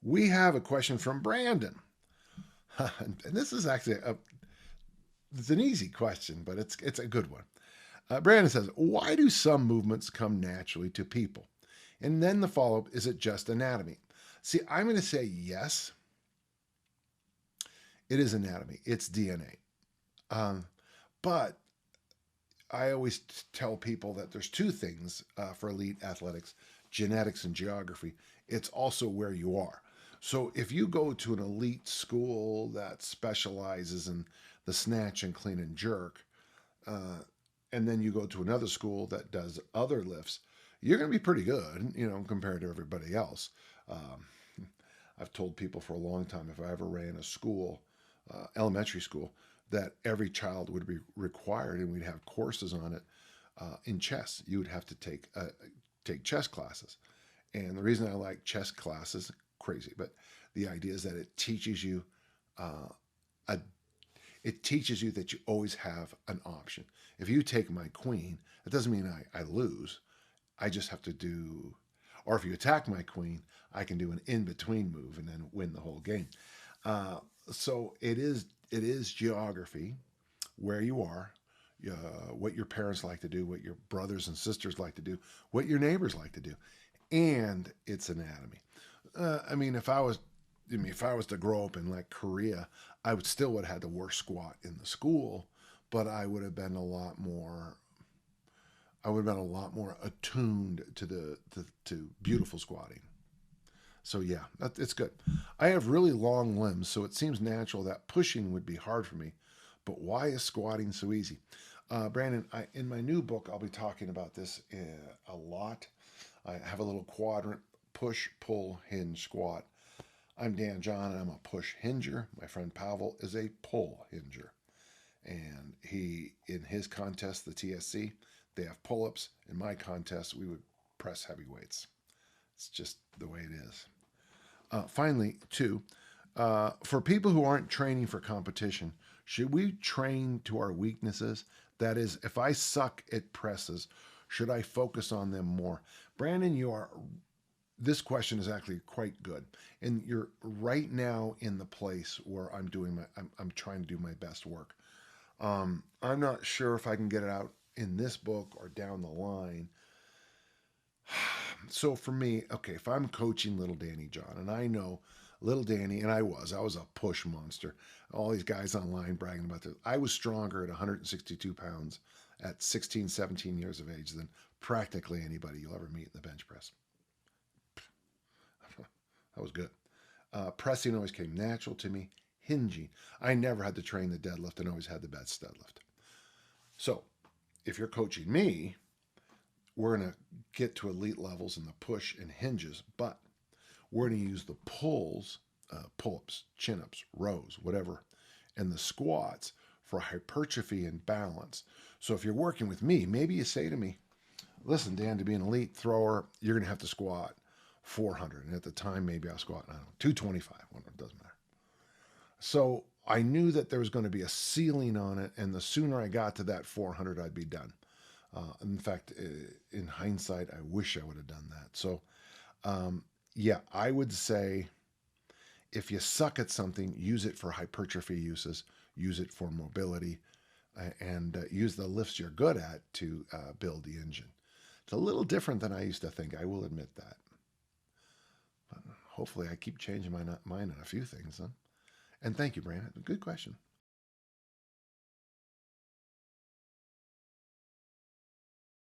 We have a question from Brandon. And this is actually it's an easy question, but it's a good one. Brandon says, "Why do some movements come naturally to people?" And then the follow up, is it just anatomy? See, I'm going to say yes, it is anatomy, it's DNA. But I always tell people that there's two things for elite athletics: genetics and geography. It's also where you are. So if you go to an elite school that specializes in the snatch and clean and jerk, uh, and then you go to another school that does other lifts, you're going to be pretty good, compared to everybody else. Um, I've told people for a long time, if I ever ran a school, elementary school, that every child would be required, and we'd have courses on it in chess. You would have to take chess classes, and the reason I like chess classes, crazy, but the idea is that uh, a it teaches you that you always have an option. If you take my queen, it doesn't mean I lose. I just have to do, or if you attack my queen, I can do an in between move and then win the whole game. Uh, so it is geography, where you are, what your parents like to do, what your brothers and sisters like to do, what your neighbors like to do, and it's anatomy. I mean, if I was to grow up in like Korea, I would have had the worst squat in the school, but I would have been a lot more attuned to beautiful squatting. So yeah, it's good. I have really long limbs, so it seems natural that pushing would be hard for me. But why is squatting so easy? Brandon, in my new book, I'll be talking about this a lot. I have a little quadrant: push, pull, hinge, squat. I'm Dan John, and I'm a push hinger. My friend Pavel is a pull hinger. And in his contest, the TSC, they have pull ups. In my contest, we would press heavy weights. It's just the way it is. Finally, two, for people who aren't training for competition, should we train to our weaknesses? That is, if I suck at presses, should I focus on them more? Brandon, this question is actually quite good, and you're right now in the place where I'm trying to do my best work. I'm not sure if I can get it out in this book or down the line. So for me, okay, if I'm coaching little Danny John, and I know little Danny, and I was a push monster. All these guys online bragging about this. I was stronger at 162 pounds at 16, 17 years of age than practically anybody you'll ever meet in the bench press. That was good. Pressing always came natural to me. Hinging, I never had to train the deadlift and always had the best deadlift. So if you're coaching me, we're going to get to elite levels in the push and hinges, but we're going to use the pulls, pull ups, chin ups, rows, whatever, and the squats for hypertrophy and balance. So if you're working with me, maybe you say to me, "Listen, Dan, to be an elite thrower, you're going to have to squat 400." And at the time, maybe I squat, I don't know, 225. Well, it doesn't matter. So I knew that there was going to be a ceiling on it, and the sooner I got to that 400, I'd be done. In fact, in hindsight, I wish I would have done that. So, yeah, I would say if you suck at something, use it for hypertrophy uses, use it for mobility, and use the lifts you're good at to build the engine. It's a little different than I used to think. I will admit that. But hopefully, I keep changing my mind on a few things. Huh? And thank you, Brandon. Good question.